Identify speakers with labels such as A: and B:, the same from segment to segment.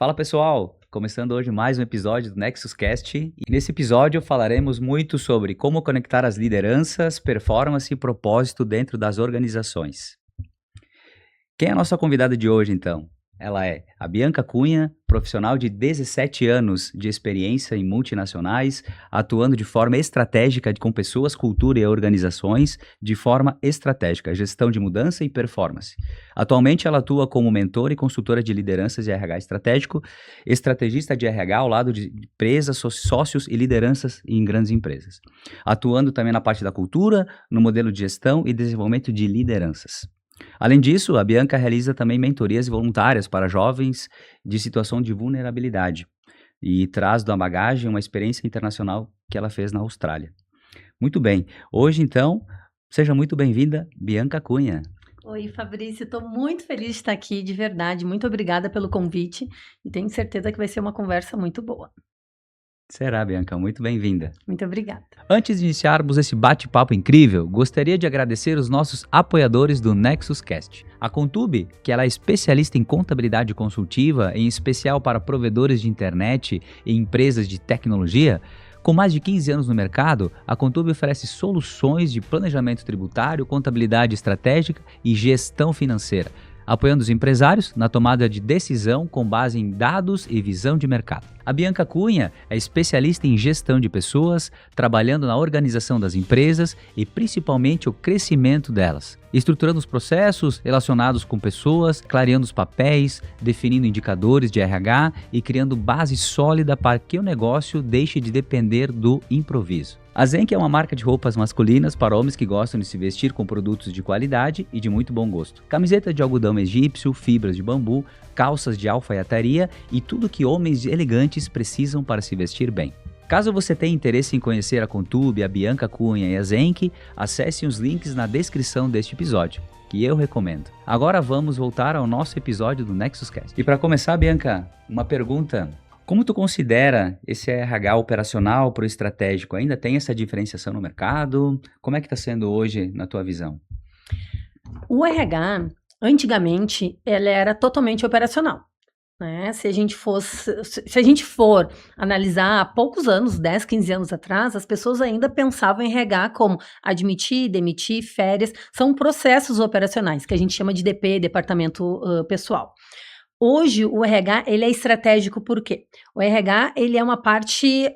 A: Fala pessoal, começando hoje mais um episódio do Nexus Cast e nesse episódio falaremos muito sobre como conectar as lideranças, performance e propósito dentro das organizações. Quem é a nossa convidada de hoje então? Ela é a Bianca Cunha, profissional de 17 anos de experiência em multinacionais, atuando de forma estratégica com pessoas, cultura e organizações, de forma estratégica, gestão de mudança e performance. Atualmente ela atua como mentora e consultora de lideranças de RH estratégico, estrategista de RH ao lado de empresas, sócios e lideranças em grandes empresas. Atuando também na parte da cultura, no modelo de gestão e desenvolvimento de lideranças. Além disso, a Bianca realiza também mentorias voluntárias para jovens de situação de vulnerabilidade e traz da bagagem uma experiência internacional que ela fez na Austrália. Muito bem, hoje então, seja muito bem-vinda, Bianca Cunha.
B: Oi, Fabrício, estou muito feliz de estar aqui, de verdade. Muito obrigada pelo convite e tenho certeza que vai ser uma conversa muito boa.
A: Será, Bianca, muito bem-vinda.
B: Muito obrigada.
A: Antes de iniciarmos esse bate-papo incrível, gostaria de agradecer os nossos apoiadores do Nexus Cast. A Contube, que ela é especialista em contabilidade consultiva, em especial para provedores de internet e empresas de tecnologia. Com mais de 15 anos no mercado, a Contube oferece soluções de planejamento tributário, contabilidade estratégica e gestão financeira, apoiando os empresários na tomada de decisão com base em dados e visão de mercado. A Bianca Cunha é especialista em gestão de pessoas, trabalhando na organização das empresas e principalmente o crescimento delas, estruturando os processos relacionados com pessoas, clareando os papéis, definindo indicadores de RH e criando base sólida para que o negócio deixe de depender do improviso. A Zenk é uma marca de roupas masculinas para homens que gostam de se vestir com produtos de qualidade e de muito bom gosto. Camiseta de algodão egípcio, fibras de bambu, calças de alfaiataria e tudo que homens elegantes precisam para se vestir bem. Caso você tenha interesse em conhecer a Contube, a Bianca Cunha e a Zenk, acesse os links na descrição deste episódio, que eu recomendo. Agora vamos voltar ao nosso episódio do Nexus Cast. E para começar, Bianca, uma pergunta. Como tu considera esse RH operacional para o estratégico? Ainda tem essa diferenciação no mercado? Como é que está sendo hoje na tua visão?
B: O RH, antigamente, ele era totalmente operacional, né? Se a gente for analisar há poucos anos, 10, 15 anos atrás, as pessoas ainda pensavam em RH como admitir, demitir, férias, são processos operacionais, que a gente chama de DP, Departamento Pessoal. Hoje, o RH, ele é estratégico por quê? O RH, ele é uma parte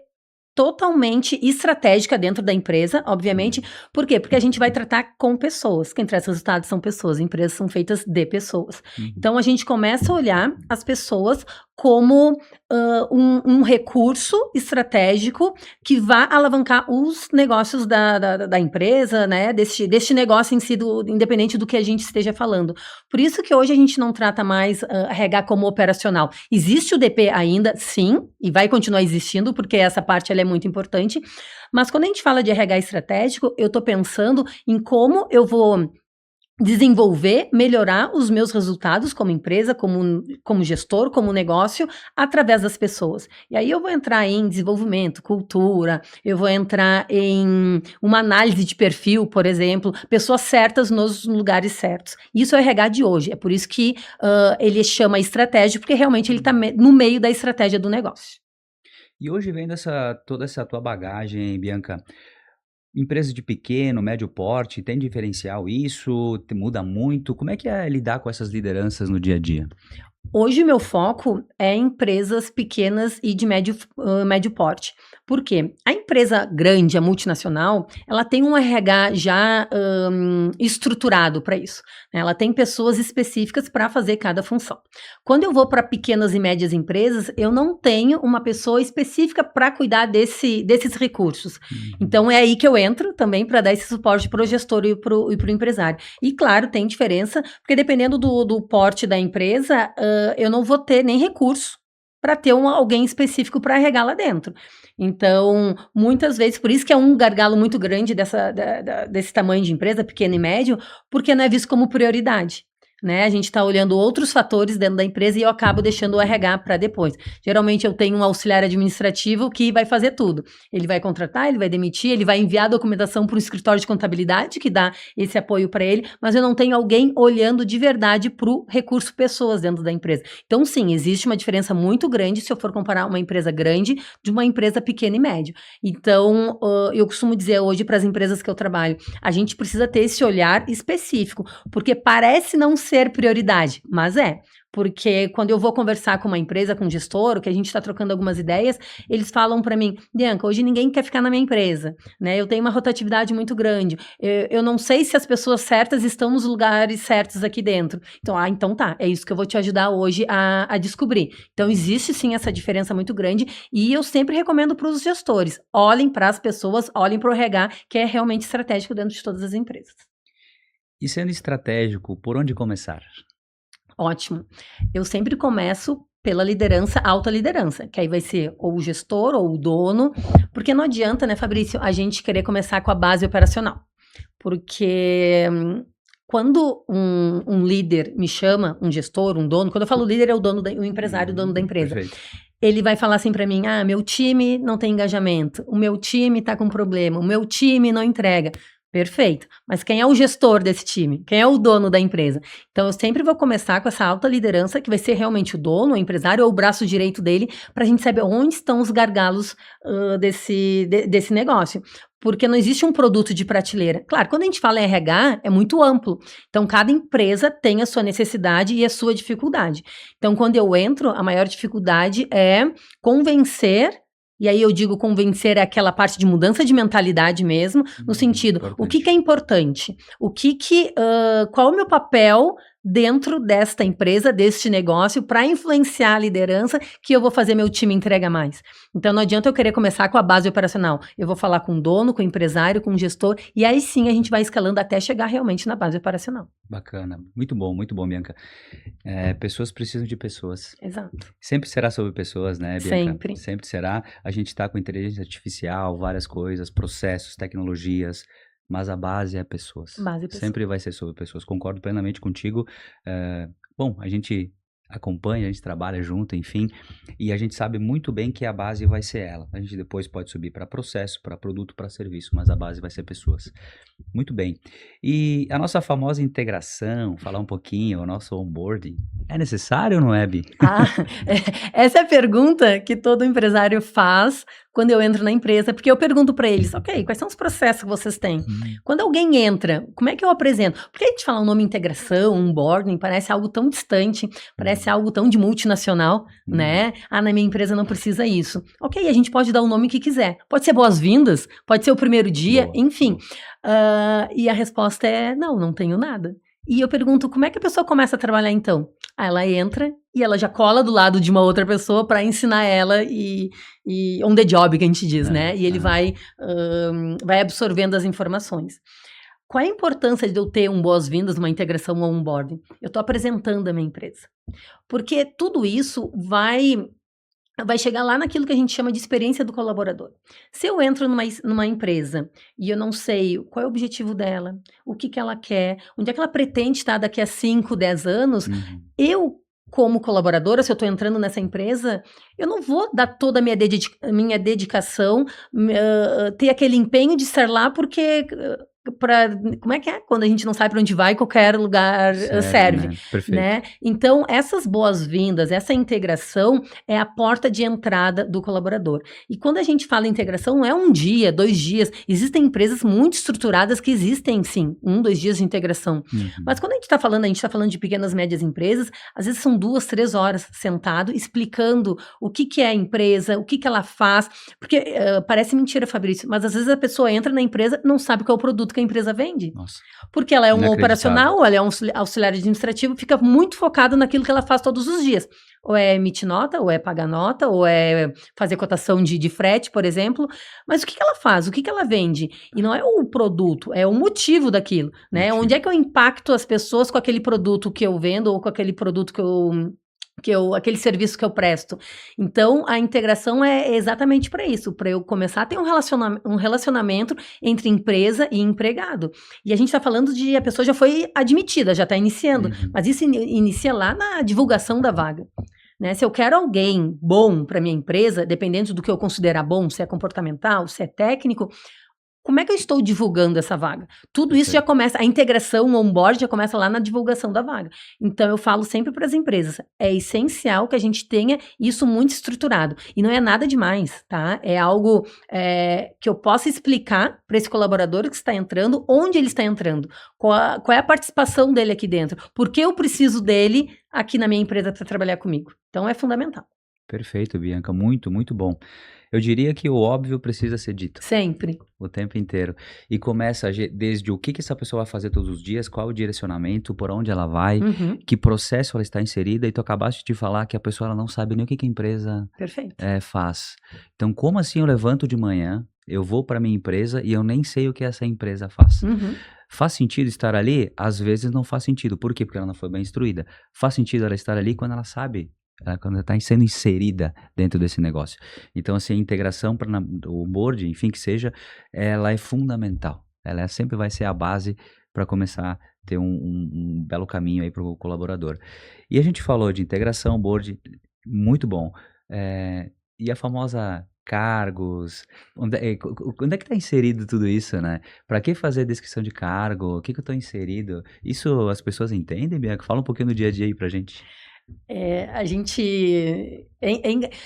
B: totalmente estratégica dentro da empresa, obviamente. Por quê? Porque a gente vai tratar com pessoas. Quem traz resultados são pessoas, empresas são feitas de pessoas. Então, a gente começa a olhar as pessoas como um recurso estratégico que vai alavancar os negócios da empresa, né? Deste negócio em si, independente do que a gente esteja falando. Por isso que hoje a gente não trata mais RH como operacional. Existe o DP ainda, sim, e vai continuar existindo, porque essa parte ela é muito importante. Mas quando a gente fala de RH estratégico, eu estou pensando em como eu vou desenvolver, melhorar os meus resultados como empresa, como gestor, como negócio, através das pessoas. E aí eu vou entrar em desenvolvimento, cultura, eu vou entrar em uma análise de perfil, por exemplo, pessoas certas nos lugares certos. Isso é o RH de hoje, é por isso que ele chama estratégia, porque realmente ele está no meio da estratégia do negócio.
A: E hoje vendo toda essa tua bagagem, Bianca, empresas de pequeno, médio porte, tem diferencial isso? Muda muito? Como é que é lidar com essas lideranças no dia a dia?
B: Hoje o meu foco é empresas pequenas e de médio porte. Por quê? A empresa grande, a multinacional, ela tem um RH já estruturado para isso, né? Ela tem pessoas específicas para fazer cada função. Quando eu vou para pequenas e médias empresas, eu não tenho uma pessoa específica para cuidar desses recursos. Então é aí que eu entro também para dar esse suporte para o gestor e para o empresário. E claro, tem diferença, porque dependendo do porte da empresa, eu não vou ter nem recurso para ter alguém específico para regar lá dentro. Então, muitas vezes, por isso que é um gargalo muito grande desse tamanho de empresa, pequeno e médio, porque não é visto como prioridade. né? A gente está olhando outros fatores dentro da empresa e eu acabo deixando o RH para depois. Geralmente eu tenho um auxiliar administrativo que vai fazer tudo. Ele vai contratar, ele vai demitir, ele vai enviar a documentação para o escritório de contabilidade que dá esse apoio para ele, mas eu não tenho alguém olhando de verdade para o recurso pessoas dentro da empresa. Então, sim, existe uma diferença muito grande se eu for comparar uma empresa grande de uma empresa pequena e média. Então, eu costumo dizer hoje para as empresas que eu trabalho, a gente precisa ter esse olhar específico, porque parece não ser prioridade, mas é. Porque quando eu vou conversar com uma empresa, com um gestor, que a gente está trocando algumas ideias, eles falam para mim, Bianca, hoje ninguém quer ficar na minha empresa, né? Eu tenho uma rotatividade muito grande. Eu não sei se as pessoas certas estão nos lugares certos aqui dentro. Então, então tá, é isso que eu vou te ajudar hoje a descobrir. Então, existe sim essa diferença muito grande e eu sempre recomendo para os gestores, olhem para as pessoas, olhem para o RH, que é realmente estratégico dentro de todas as empresas.
A: E sendo estratégico, por onde começar?
B: Ótimo. Eu sempre começo pela liderança, alta liderança, que aí vai ser ou o gestor ou o dono, porque não adianta, né, Fabrício, a gente querer começar com a base operacional. Porque quando um líder me chama, um gestor, um dono, quando eu falo líder é o dono, o empresário, o dono da empresa.
A: Perfeito.
B: Ele vai falar assim para mim, meu time não tem engajamento, o meu time tá com problema, o meu time não entrega. Perfeito. Mas quem é o gestor desse time? Quem é o dono da empresa? Então, eu sempre vou começar com essa alta liderança, que vai ser realmente o dono, o empresário ou o braço direito dele, para a gente saber onde estão os gargalos desse negócio. Porque não existe um produto de prateleira. Claro, quando a gente fala em RH, é muito amplo. Então, cada empresa tem a sua necessidade e a sua dificuldade. Então, quando eu entro, a maior dificuldade é convencer. E aí eu digo convencer é aquela parte de mudança de mentalidade mesmo, no sentido,
A: Importante.
B: o que é importante? Qual é o meu papel dentro desta empresa, deste negócio, para influenciar a liderança que eu vou fazer meu time entregar mais. Então não adianta eu querer começar com a base operacional. Eu vou falar com o dono, com o empresário, com o gestor, e aí sim a gente vai escalando até chegar realmente na base operacional.
A: Bacana. Muito bom, Bianca. Pessoas precisam de pessoas.
B: Exato.
A: Sempre será sobre pessoas, né, Bianca?
B: Sempre.
A: Sempre será. A gente está com inteligência artificial, várias coisas, processos, tecnologias, mas a base é pessoas.
B: Base pessoas.
A: Sempre vai ser sobre pessoas. Concordo plenamente contigo. Bom, a gente acompanha, a gente trabalha junto, enfim, e a gente sabe muito bem que a base vai ser ela. A gente depois pode subir para processo, para produto, para serviço, mas a base vai ser pessoas. Muito bem. E a nossa famosa integração, falar um pouquinho, o nosso onboarding, é necessário ou não é, Bi?
B: Essa é a pergunta que todo empresário faz quando eu entro na empresa, porque eu pergunto para eles, ok, quais são os processos que vocês têm? Quando alguém entra, como é que eu apresento? Porque a gente fala o nome integração, onboarding, parece algo tão distante, parece algo tão de multinacional, né? Na minha empresa não precisa isso. Ok, a gente pode dar o nome que quiser. Pode ser boas-vindas, pode ser o primeiro dia, enfim. E a resposta é, não tenho nada. E eu pergunto, como é que a pessoa começa a trabalhar então? Ela entra e ela já cola do lado de uma outra pessoa para ensinar ela e on the job, que a gente diz, né? E ele vai absorvendo as informações. Qual é a importância de eu ter um boas-vindas, uma integração ou um onboarding? Eu estou apresentando a minha empresa. Porque tudo isso vai chegar lá naquilo que a gente chama de experiência do colaborador. Se eu entro numa empresa e eu não sei qual é o objetivo dela, o que ela quer, onde é que ela pretende estar daqui a 5, 10 anos, eu, como colaboradora, se eu estou entrando nessa empresa, eu não vou dar toda a minha dedicação, ter aquele empenho de estar lá porque... como é que é? Quando a gente não sabe para onde vai, qualquer lugar serve.
A: Né? Perfeito.
B: Né? Então, essas boas-vindas, essa integração é a porta de entrada do colaborador. E quando a gente fala integração, não é um dia, 2 dias. Existem empresas muito estruturadas que existem, sim, 1, 2 dias de integração. Mas quando a gente está falando de pequenas, médias empresas, às vezes são 2, 3 horas sentado, explicando o que é a empresa, o que ela faz. Porque parece mentira, Fabrício, mas às vezes a pessoa entra na empresa e não sabe qual é o produto que a empresa vende.
A: Nossa.
B: Porque ela é um operacional, ela é um auxiliar administrativo, fica muito focado naquilo que ela faz todos os dias. Ou é emitir nota, ou é pagar nota, ou é fazer cotação de frete, por exemplo. Mas o que ela faz? O que ela vende? E não é o produto, é o motivo daquilo, né? Onde é que eu impacto as pessoas com aquele produto que eu vendo ou com aquele produto aquele serviço que eu presto. Então, a integração é exatamente para isso, para eu começar a ter um relacionamento entre empresa e empregado. E a gente está falando a pessoa já foi admitida, já está iniciando, mas isso inicia lá na divulgação da vaga. Né? Se eu quero alguém bom para minha empresa, dependendo do que eu considerar bom, se é comportamental, se é técnico, como é que eu estou divulgando essa vaga? Tudo isso já começa, a integração, o onboard já começa lá na divulgação da vaga. Então, eu falo sempre para as empresas, é essencial que a gente tenha isso muito estruturado. E não é nada demais, tá? É algo que eu possa explicar para esse colaborador que está entrando, onde ele está entrando, qual é a participação dele aqui dentro, por que eu preciso dele aqui na minha empresa para trabalhar comigo. Então, é fundamental.
A: Perfeito, Bianca, muito, muito bom. Eu diria que o óbvio precisa ser dito.
B: Sempre.
A: O tempo inteiro. E começa desde o que essa pessoa vai fazer todos os dias, qual o direcionamento, por onde ela vai, que processo ela está inserida, e tu acabaste de falar que a pessoa ela não sabe nem o que a empresa faz. Então, como assim eu levanto de manhã, eu vou para minha empresa e eu nem sei o que essa empresa faz? Faz sentido estar ali? Às vezes não faz sentido. Por quê? Porque ela não foi bem instruída. Faz sentido ela estar ali quando ela sabe, quando ela está sendo inserida dentro desse negócio. Então, assim, a integração para o board, enfim, que seja, ela é fundamental. Ela sempre vai ser a base para começar a ter um belo caminho aí para o colaborador. E a gente falou de integração, board, muito bom. E a famosa cargos, onde é que está inserido tudo isso, né? Para que fazer descrição de cargo? O que eu estou inserido? Isso as pessoas entendem, Bianca? Fala um pouquinho no dia a dia aí pra gente.
B: A gente...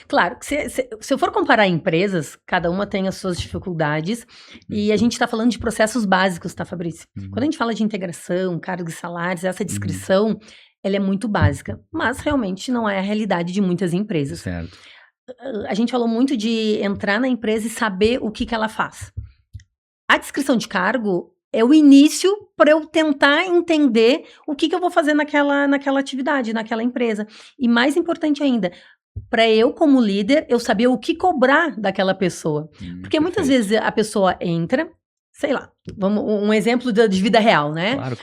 B: claro, se eu for comparar empresas, cada uma tem as suas dificuldades, e a gente está falando de processos básicos, tá, Fabrício? Quando a gente fala de integração, cargos e salários, essa descrição, ela é muito básica, mas realmente não é a realidade de muitas empresas.
A: Certo.
B: A gente falou muito de entrar na empresa e saber o que ela faz. A descrição de cargo é o início para eu tentar entender o que eu vou fazer naquela atividade, naquela empresa. E mais importante ainda, para eu, como líder, eu saber o que cobrar daquela pessoa. Porque muitas vezes a pessoa entra, sei lá, um exemplo de vida real, né?
A: Claro.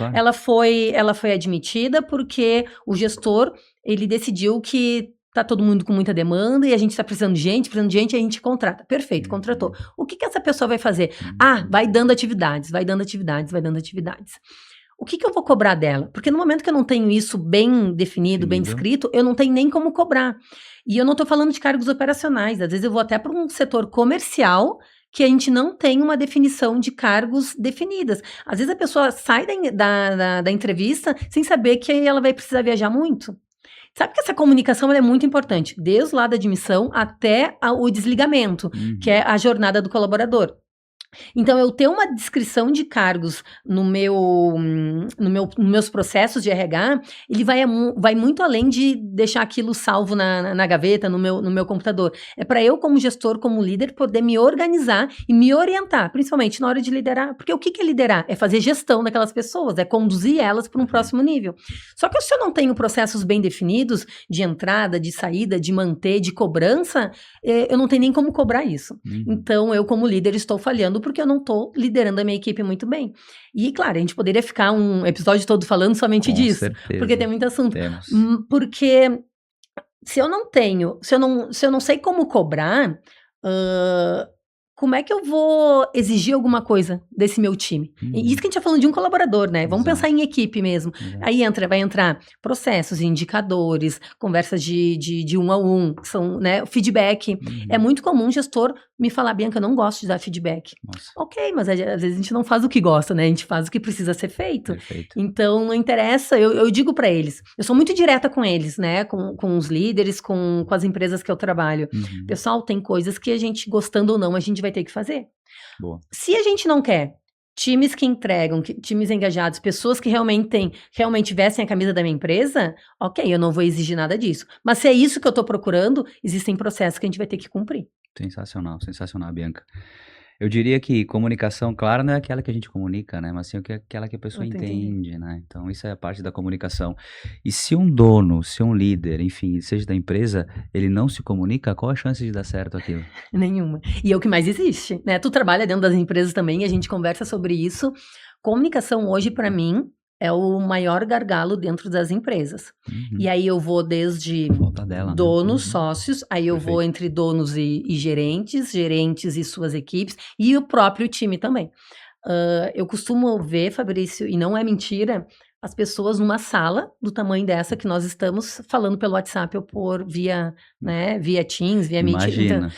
B: Ela foi admitida porque o gestor, ele decidiu que tá todo mundo com muita demanda e a gente tá precisando de gente, e a gente contrata. Perfeito, contratou. O que essa pessoa vai fazer? Vai dando atividades. O que eu vou cobrar dela? Porque no momento que eu não tenho isso bem definido, bem descrito, eu não tenho nem como cobrar. E eu não tô falando de cargos operacionais. Às vezes eu vou até para um setor comercial que a gente não tem uma definição de cargos definidas. Às vezes a pessoa sai da entrevista sem saber que ela vai precisar viajar muito. Sabe que essa comunicação ela é muito importante, desde o lado da admissão até o desligamento, que é a jornada do colaborador. Então, eu ter uma descrição de cargos nos meus processos de RH, ele vai muito além de deixar aquilo salvo na gaveta, no meu computador. É para eu, como gestor, como líder, poder me organizar e me orientar, principalmente na hora de liderar. Porque o que é liderar? É fazer gestão daquelas pessoas, é conduzir elas para um próximo nível. Só que se eu não tenho processos bem definidos de entrada, de saída, de manter, de cobrança, eu não tenho nem como cobrar isso. Então, eu, como líder, estou falhando porque eu não estou liderando a minha equipe muito bem. E, claro, a gente poderia ficar um episódio todo falando somente disso.
A: Certeza.
B: Porque tem muito assunto.
A: Temos.
B: Porque se eu não sei como cobrar, como é que eu vou exigir alguma coisa desse meu time? Isso que a gente está falando de um colaborador, né? Vamos pensar em equipe mesmo. Aí vai entrar processos, indicadores, conversas de um a um, que são, né, feedback. É muito comum o gestor me falar, Bianca, eu não gosto de dar feedback.
A: Nossa.
B: Ok, mas às vezes a gente não faz o que gosta, né? A gente faz o que precisa ser feito.
A: Perfeito.
B: Então, não interessa, eu digo para eles. Eu sou muito direta com eles, né? Com os líderes, com as empresas que eu trabalho. Pessoal, tem coisas que a gente, gostando ou não, a gente vai ter que fazer.
A: Boa.
B: Se a gente não quer times que entregam, times engajados, pessoas que realmente vestem a camisa da minha empresa, ok, eu não vou exigir nada disso. Mas se é isso que eu estou procurando, existem processos que a gente vai ter que cumprir.
A: Sensacional, Bianca. Eu diria que comunicação, claro, não é aquela que a gente comunica, né? Mas sim aquela que a pessoa entende, né? Então, isso é a parte da comunicação. E se um dono, se um líder, enfim, seja da empresa, ele não se comunica, qual a chance de dar certo aquilo?
B: Nenhuma. E é o que mais existe, né? Tu trabalha dentro das empresas também, a gente conversa sobre isso. Comunicação hoje, para mim, é o maior gargalo dentro das empresas.
A: Uhum.
B: E aí eu vou desde
A: Falta dela, né?
B: donos, sócios, aí eu vou
A: Perfeito.
B: entre donos e gerentes, gerentes e suas equipes, e o próprio time também. Eu costumo ver, Fabrício, e não é mentira, as pessoas numa sala do tamanho dessa que nós estamos falando pelo WhatsApp ou via Teams, via Meet. Então,
A: Imagina.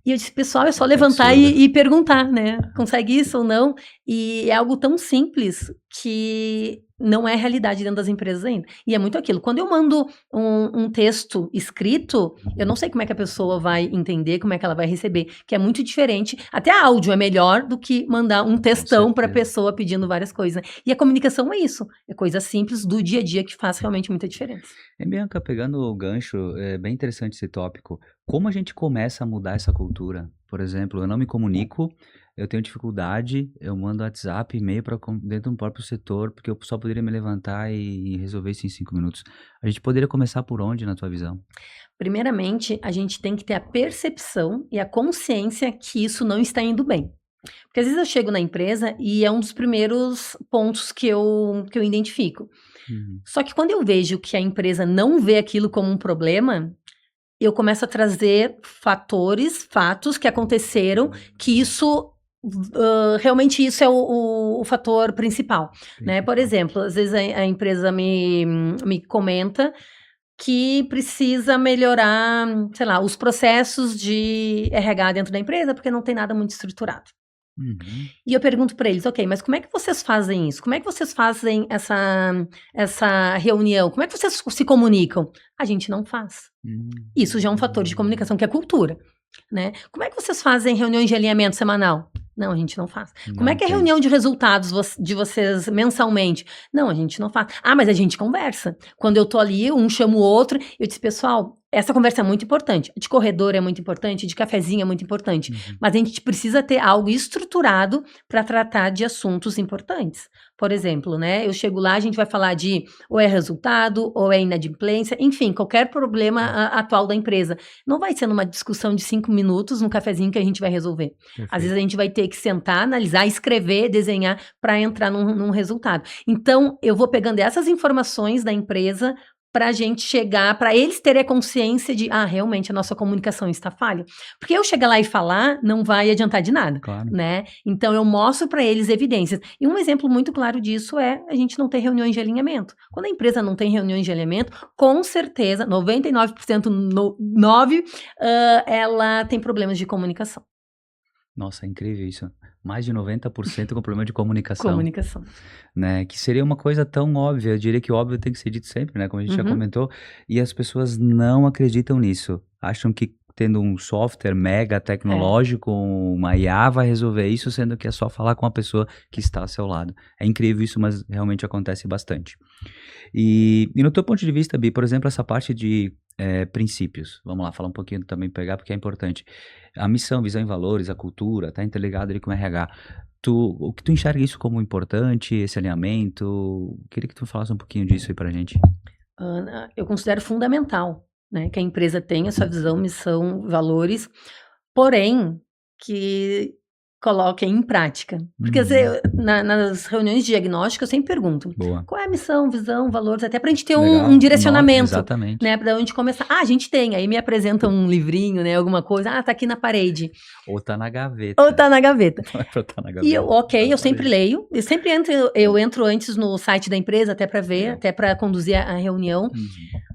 B: e eu disse, pessoal, é só
A: Que
B: levantar
A: absurdo.
B: e perguntar, né? Consegue isso ou não? E é algo tão simples que não é realidade dentro das empresas ainda. E é muito aquilo. Quando eu mando um texto escrito, eu não sei como é que a pessoa vai entender, como é que ela vai receber, que é muito diferente. Até áudio é melhor do que mandar um textão para a
A: certeza.
B: pessoa pedindo várias coisas, né? E a comunicação é isso. É coisa simples do dia a dia que faz realmente muita diferença.
A: E Bianca, pegando o gancho, é bem interessante esse tópico. Como a gente começa a mudar essa cultura? Por exemplo, eu não me comunico, eu tenho dificuldade, eu mando WhatsApp, e-mail para dentro do próprio setor, porque eu só poderia me levantar e resolver isso em 5 minutos. A gente poderia começar por onde, na tua visão?
B: Primeiramente, a gente tem que ter a percepção e a consciência que isso não está indo bem. Porque às vezes eu chego na empresa e é um dos primeiros pontos que eu identifico.
A: Uhum.
B: Só que quando eu vejo que a empresa não vê aquilo como um problema, eu começo a trazer fatos que aconteceram, que isso realmente isso é o fator principal, né? Por exemplo, às vezes a empresa me comenta que precisa melhorar, sei lá, os processos de RH dentro da empresa, porque não tem nada muito estruturado.
A: Uhum.
B: E eu pergunto para eles, ok, mas como é que vocês fazem isso? Como é que vocês fazem essa reunião? Como é que vocês se comunicam? A gente não faz.
A: Uhum.
B: Isso já é um fator de comunicação, que é cultura, né? Como é que vocês fazem reuniões de alinhamento semanal? Não, a gente não faz. Como é
A: Não
B: que é a
A: tem.
B: reunião de resultados de vocês mensalmente? Não, a gente não faz. Ah, mas a gente conversa. Quando eu tô ali, um chama o outro, eu disse, pessoal, essa conversa é muito importante. De corredor é muito importante, de cafezinho é muito importante.
A: Uhum.
B: Mas a gente precisa ter algo estruturado para tratar de assuntos importantes. Por exemplo, né? Eu chego lá, a gente vai falar de ou é resultado, ou é inadimplência, enfim, qualquer problema atual da empresa. Não vai ser numa discussão de 5 minutos, num cafezinho que a gente vai resolver. Às vezes a gente vai ter que sentar, analisar, escrever, desenhar para entrar num resultado. Então, eu vou pegando essas informações da empresa para a gente chegar, para eles terem a consciência de, realmente a nossa comunicação está falha. Porque eu chegar lá e falar não vai adiantar de nada,
A: Claro.
B: né? Então, eu mostro para eles evidências. E um exemplo muito claro disso é a gente não ter reuniões de alinhamento. Quando a empresa não tem reuniões de alinhamento, com certeza, 99% ela tem problemas de comunicação.
A: Nossa, é incrível isso. Mais de 90% com problema de comunicação,
B: Comunicação.
A: né? Que seria uma coisa tão óbvia. Eu diria que óbvio tem que ser dito sempre, né? Como a gente já comentou. E as pessoas não acreditam nisso. Acham que tendo um software mega tecnológico, uma IA vai resolver isso, sendo que é só falar com a pessoa que está ao seu lado. É incrível isso, mas realmente acontece bastante. E no teu ponto de vista, Bi, por exemplo, essa parte de princípios. Vamos lá, falar um pouquinho também, pegar, porque é importante. A missão, visão e valores, a cultura, tá interligado ali com o RH. O que tu enxerga isso como importante, esse alinhamento? Queria que tu falasse um pouquinho disso aí pra gente.
B: Ana, eu considero fundamental, né, que a empresa tenha sua visão, missão, valores, porém, que coloquem em prática. Porque às vezes, nas reuniões de diagnóstico eu sempre pergunto,
A: Boa.
B: qual é a missão, visão, valores, até pra gente ter
A: Legal.
B: um direcionamento,
A: Exatamente.
B: né, pra onde começar. A gente tem, aí me apresenta um livrinho, né, alguma coisa, tá aqui na parede.
A: Ou tá na gaveta.
B: Ou tá na gaveta.
A: Não é pra tá na gaveta.
B: E eu sempre leio, eu entro antes no site da empresa até para ver, até para conduzir a reunião.
A: Uhum.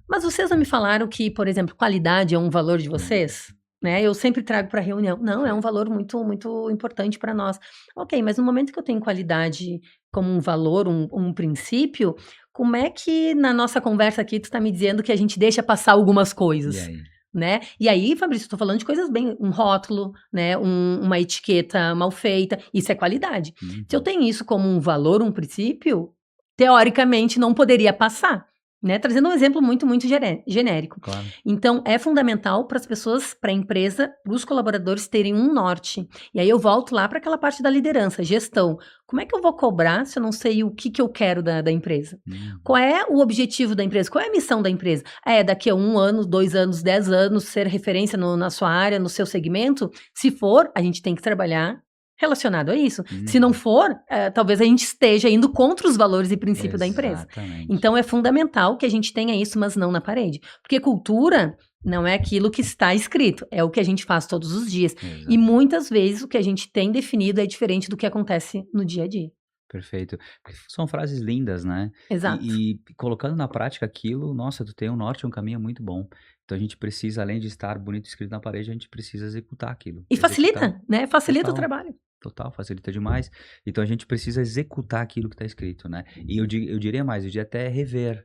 B: Mas vocês não me falaram que, por exemplo, qualidade é um valor de vocês? Né? Eu sempre trago para a reunião. Não, é um valor muito, muito importante para nós. Ok, mas no momento que eu tenho qualidade como um valor, um princípio, como é que na nossa conversa aqui tu está me dizendo que a gente deixa passar algumas coisas?
A: E aí?
B: Né? E aí, Fabrício, estou falando de coisas bem, um rótulo, né? Uma etiqueta mal feita, isso é qualidade.
A: Uhum.
B: Se eu tenho isso como um valor, um princípio, teoricamente não poderia passar, né? Trazendo um exemplo muito, muito genérico.
A: Claro.
B: Então, é fundamental para as pessoas, para a empresa, para os colaboradores terem um norte. E aí eu volto lá para aquela parte da liderança, gestão. Como é que eu vou cobrar se eu não sei o que eu quero da empresa? Qual é o objetivo da empresa? Qual é a missão da empresa? Daqui a 1 ano, 2 anos, 10 anos, ser referência na sua área, no seu segmento? Se for, a gente tem que trabalhar relacionado a isso. Se não for, talvez a gente esteja indo contra os valores e princípios da empresa. Então, é fundamental que a gente tenha isso, mas não na parede. Porque cultura não é aquilo que está escrito, é o que a gente faz todos os dias.
A: Exato.
B: E muitas vezes o que a gente tem definido é diferente do que acontece no dia a dia.
A: Perfeito. Porque são frases lindas, né?
B: Exato.
A: E colocando na prática aquilo, nossa, tu tem um norte, um caminho muito bom. Então a gente precisa, além de estar bonito escrito na parede, a gente precisa executar aquilo.
B: E
A: Executar,
B: facilita, né? Facilita o
A: total,
B: trabalho.
A: total, facilita demais. Então a gente precisa executar aquilo que está escrito, né? E eu diria mais, eu diria até rever.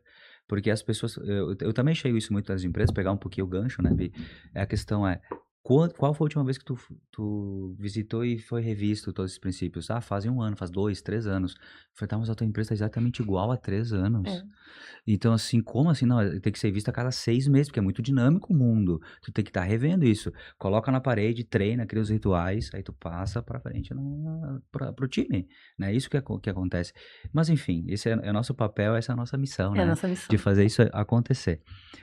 A: Porque as pessoas, eu também chego isso muito nas empresas, pegar um pouquinho o gancho, né, Bi? A questão é, qual foi a última vez que tu visitou e foi revisto todos esses princípios? Ah, faz 1 ano, faz 2, 3 anos. Eu falei, tá, mas a tua empresa tá exatamente igual há 3 anos.
B: É.
A: Então, assim, como assim? Não, tem que ser visto a cada 6 meses, porque é muito dinâmico o mundo. Tu tem que estar revendo isso. Coloca na parede, treina, cria os rituais, aí tu passa pra frente pro time, né? Isso que acontece. Mas, enfim, esse é o nosso papel, essa é a nossa missão,
B: É a
A: né?
B: nossa missão.
A: De fazer isso acontecer.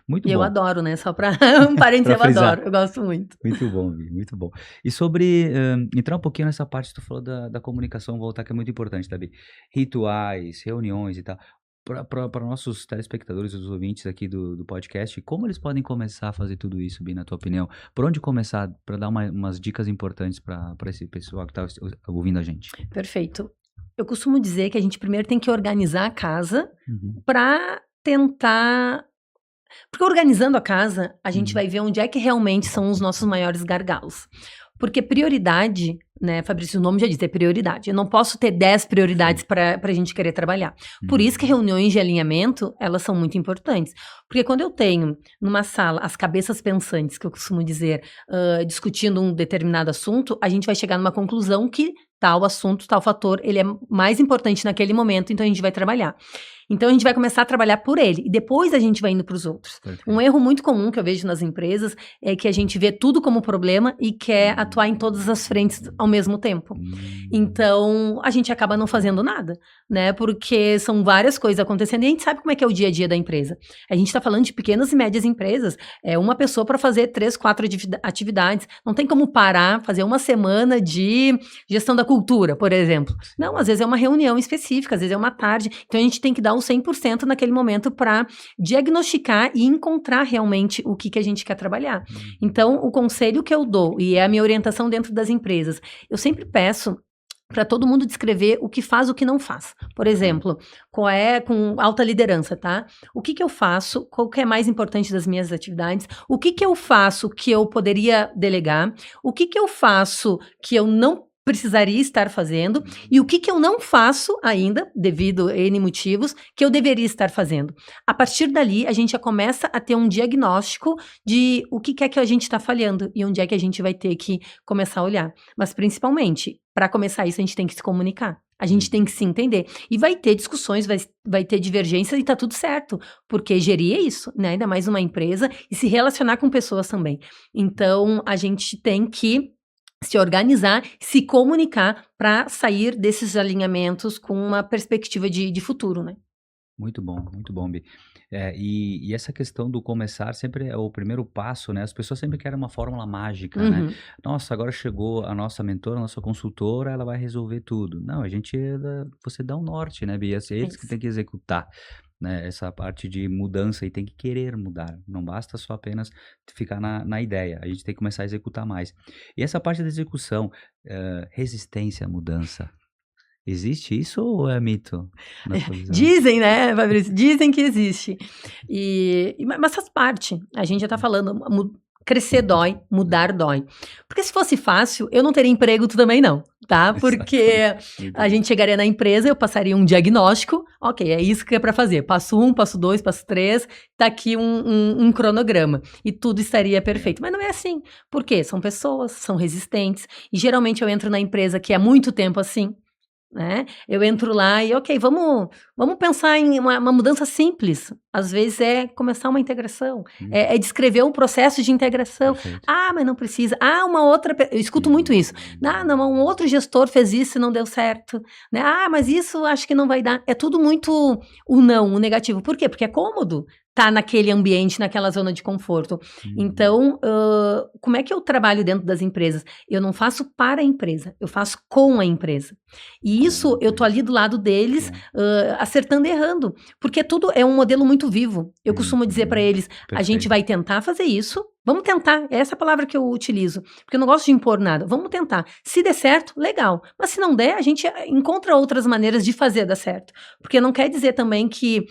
A: Muito
B: E eu
A: bom.
B: adoro, né? Só pra um parênteses, eu
A: Pra frisar.
B: adoro. Eu gosto muito.
A: Muito bom, Vi, muito bom. E sobre entrar um pouquinho nessa parte que tu falou da comunicação, voltar, que é muito importante, tá, Bi? Rituais, reuniões e tal. Para nossos telespectadores, os ouvintes aqui do podcast, como eles podem começar a fazer tudo isso, Bi, na tua opinião? Por onde começar para dar umas dicas importantes para esse pessoal que está ouvindo a gente?
B: Perfeito. Eu costumo dizer que a gente primeiro tem que organizar a casa
A: Uhum.
B: para tentar. Porque organizando a casa, a gente
A: Uhum.
B: vai ver onde é que realmente são os nossos maiores gargalos. Porque prioridade, né, Fabrício, o nome já diz, é prioridade. Eu não posso ter 10 prioridades para a gente querer trabalhar. Por isso que reuniões de alinhamento, elas são muito importantes. Porque quando eu tenho numa sala as cabeças pensantes, que eu costumo dizer, discutindo um determinado assunto, a gente vai chegar numa conclusão que tal assunto, tal fator, ele é mais importante naquele momento, então a gente vai trabalhar. Então a gente vai começar a trabalhar por ele e depois a gente vai indo para os outros.
A: Perfeito.
B: Um erro muito comum que eu vejo nas empresas é que a gente vê tudo como problema e quer atuar em todas as frentes ao mesmo tempo. Então a gente acaba não fazendo nada, né? Porque são várias coisas acontecendo e a gente sabe como é que é o dia a dia da empresa. A gente está falando de pequenas e médias empresas, é uma pessoa para fazer 3, 4 atividades. Não tem como parar, fazer uma semana de gestão da cultura, por exemplo. Não, às vezes é uma reunião específica, às vezes é uma tarde. Então a gente tem que dar o 100% naquele momento para diagnosticar e encontrar realmente o que a gente quer trabalhar. Então, o conselho que eu dou, e é a minha orientação dentro das empresas, eu sempre peço para todo mundo descrever o que faz, o que não faz. Por exemplo, qual é com alta liderança, tá? O que eu faço, qual que é mais importante das minhas atividades, o que eu faço que eu poderia delegar, o que eu faço que eu não precisaria estar fazendo e o que eu não faço ainda, devido a N motivos, que eu deveria estar fazendo. A partir dali, a gente já começa a ter um diagnóstico de o que é que a gente está falhando e onde é que a gente vai ter que começar a olhar. Mas, principalmente, para começar isso, a gente tem que se comunicar. A gente tem que se entender. E vai ter discussões, vai ter divergências e tá tudo certo. Porque gerir é isso, né? Ainda mais uma empresa e se relacionar com pessoas também. Então, a gente tem que se organizar, se comunicar para sair desses alinhamentos com uma perspectiva de futuro, né?
A: Muito bom, Bi. E essa questão do começar sempre é o primeiro passo, né? As pessoas sempre querem uma fórmula mágica, né? Nossa, agora chegou a nossa mentora, a nossa consultora, ela vai resolver tudo. Não, você dá um norte, né, Bi? É eles que têm que executar, né? Essa parte de mudança e tem que querer mudar. Não basta só apenas ficar na ideia. A gente tem que começar a executar mais. E essa parte da execução, resistência à mudança. Existe isso ou é mito? Na tua visão?
B: Dizem, né, Fabrício? Dizem que existe. Mas faz parte. A gente já tá falando, crescer dói, mudar dói. Porque se fosse fácil, eu não teria emprego, tu também não, tá? Porque a gente chegaria na empresa, eu passaria um diagnóstico, ok, é isso que é para fazer. Passo 1, passo 2, passo 3, tá aqui um cronograma. E tudo estaria perfeito. Mas não é assim. Por quê? São pessoas, são resistentes. E geralmente eu entro na empresa que há muito tempo assim, né? Eu entro lá e, ok, vamos pensar em uma mudança simples. Às vezes é começar uma integração, é descrever um processo de integração.
A: Perfeito.
B: Ah, mas não precisa. Ah, eu escuto muito isso. Não, um outro gestor fez isso e não deu certo. Né? Ah, mas isso acho que não vai dar. É tudo muito o negativo. Por quê? Porque é cômodo. tá naquele ambiente, naquela zona de conforto. Então, como é que eu trabalho dentro das empresas? Eu não faço para a empresa, eu faço com a empresa. E isso, eu tô ali do lado deles, acertando e errando, porque tudo é um modelo muito vivo. Eu costumo dizer para eles, a gente vai tentar fazer isso, vamos tentar, é essa palavra que eu utilizo, porque eu não gosto de impor nada, vamos tentar. Se der certo, legal, mas se não der, a gente encontra outras maneiras de fazer dar certo, porque não quer dizer também que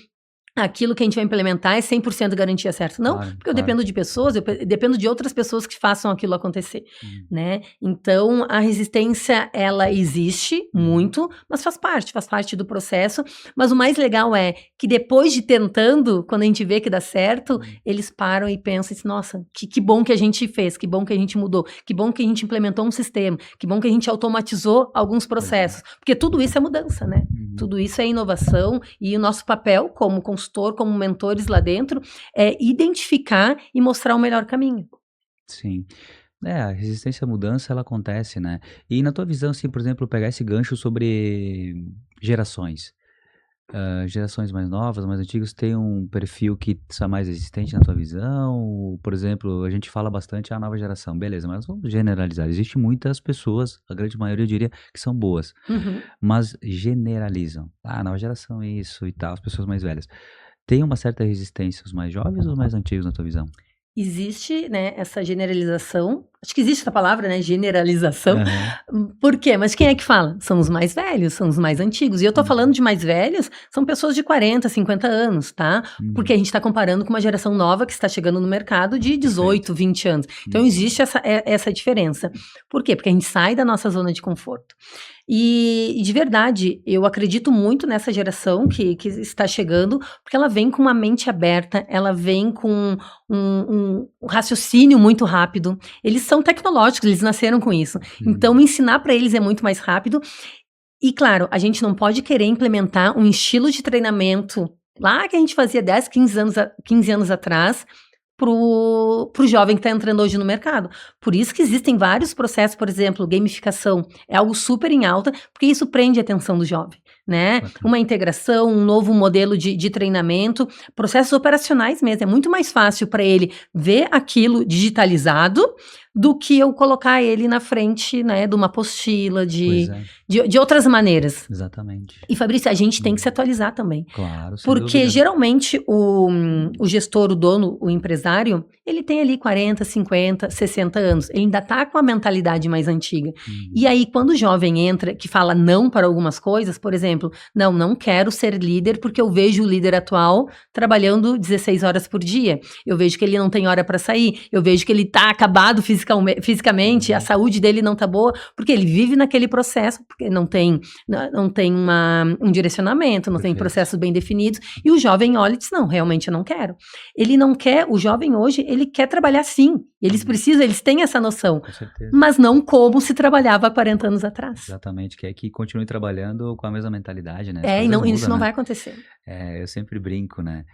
B: aquilo que a gente vai implementar é 100% garantia certa. Não, porque eu dependo de pessoas, eu dependo de outras pessoas que façam aquilo acontecer, né? Então, a resistência, ela existe muito, mas faz parte do processo. Mas o mais legal é que depois de tentando, quando a gente vê que dá certo, eles param e pensam assim, nossa, que bom que a gente fez, que bom que a gente mudou, que bom que a gente implementou um sistema, que bom que a gente automatizou alguns processos. Porque tudo isso é mudança, né? Tudo isso é inovação e o nosso papel como consultor, como mentores lá dentro, é identificar e mostrar o melhor caminho.
A: Sim. A resistência à mudança, ela acontece, né? E na tua visão, assim, por exemplo, pegar esse gancho sobre gerações. Gerações mais novas, mais antigas, têm um perfil que está mais resistente na tua visão? Por exemplo, a gente fala bastante a nova geração, beleza, mas vamos generalizar. Existem muitas pessoas, a grande maioria eu diria, que são boas, mas generalizam. A nova geração é isso e tal, as pessoas mais velhas. Tem uma certa resistência os mais jovens ou os mais antigos na tua visão?
B: Existe, né, essa generalização. Acho que existe essa palavra, né, generalização. Por quê? Mas quem é que fala? São os mais velhos, são os mais antigos. E eu tô falando de mais velhos, são pessoas de 40, 50 anos, tá? Porque a gente tá comparando com uma geração nova que está chegando no mercado de 18, 20 anos. Então existe essa diferença. Por quê? Porque a gente sai da nossa zona de conforto. E de verdade, eu acredito muito nessa geração que está chegando, porque ela vem com uma mente aberta, ela vem com um raciocínio muito rápido. Eles são tecnológicos, eles nasceram com isso. Então, ensinar para eles é muito mais rápido. E, claro, a gente não pode querer implementar um estilo de treinamento lá que a gente fazia 10, 15 anos atrás, pro jovem que está entrando hoje no mercado. Por isso que existem vários processos, por exemplo, gamificação é algo super em alta, porque isso prende a atenção do jovem, né? Uma integração, um novo modelo de treinamento, processos operacionais mesmo. É muito mais fácil para ele ver aquilo digitalizado do que eu colocar ele na frente, né, de uma apostila, de outras maneiras.
A: Exatamente.
B: E, Fabrício, a gente tem que se atualizar também.
A: Claro, sem
B: porque
A: dúvida.
B: Geralmente o gestor, o dono, o empresário, ele tem ali 40, 50, 60 anos. Ele ainda tá com a mentalidade mais antiga. E aí, quando o jovem entra, que fala não para algumas coisas, por exemplo, não quero ser líder porque eu vejo o líder atual trabalhando 16 horas por dia. Eu vejo que ele não tem hora para sair. Eu vejo que ele tá acabado fisicamente, a saúde dele não tá boa, porque ele vive naquele processo, porque não tem um direcionamento, não tem processos bem definidos, e o jovem olha e diz, não, realmente eu não quero. Ele não quer, o jovem hoje, ele quer trabalhar sim, eles têm essa noção,
A: Com certeza.
B: mas não como se trabalhava há 40 anos atrás.
A: Exatamente, que é que continue trabalhando com a mesma mentalidade, né?
B: E não, isso não vai acontecer.
A: Eu sempre brinco, né?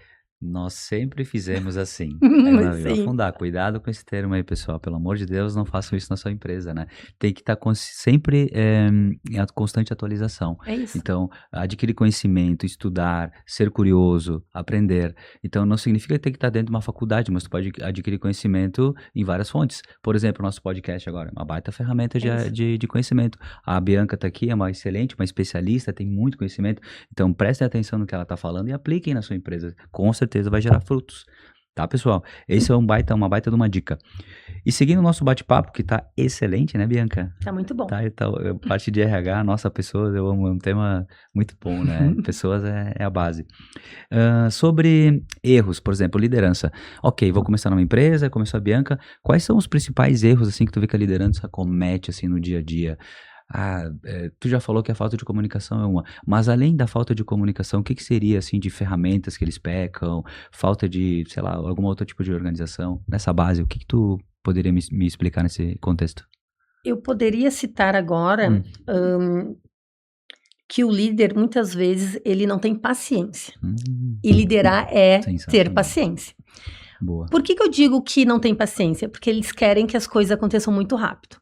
A: Nós sempre fizemos assim. Eu vou afundar. Cuidado com esse termo aí, pessoal. Pelo amor de Deus, não façam isso na sua empresa, né? Tem que estar sempre em constante atualização.
B: É isso.
A: Então, adquirir conhecimento, estudar, ser curioso, aprender. Então, não significa ter que estar dentro de uma faculdade, mas tu pode adquirir conhecimento em várias fontes. Por exemplo, o nosso podcast agora é uma baita ferramenta de conhecimento. A Bianca está aqui, é uma excelente, uma especialista, tem muito conhecimento. Então, prestem atenção no que ela está falando e apliquem na sua empresa. Com certeza vai gerar frutos, tá, pessoal? Esse é uma baita de uma dica. E seguindo o nosso bate-papo, que tá excelente, né, Bianca?
B: Tá muito bom.
A: A parte de RH, nossa, pessoas, eu amo, é um tema muito bom, né? Pessoas é a base. Sobre erros, por exemplo, liderança. Ok, vou começar numa empresa, começou a Bianca. Quais são os principais erros, assim, que tu vê que a liderança comete, assim, no dia a dia? Tu já falou que a falta de comunicação é uma, mas além da falta de comunicação, o que seria, assim, de ferramentas que eles pecam, falta de, sei lá, algum outro tipo de organização? Nessa base, o que tu poderia me explicar nesse contexto?
B: Eu poderia citar agora que o líder, muitas vezes, ele não tem paciência. E liderar é ter paciência.
A: Boa.
B: Por que eu digo que não tem paciência? Porque eles querem que as coisas aconteçam muito rápido.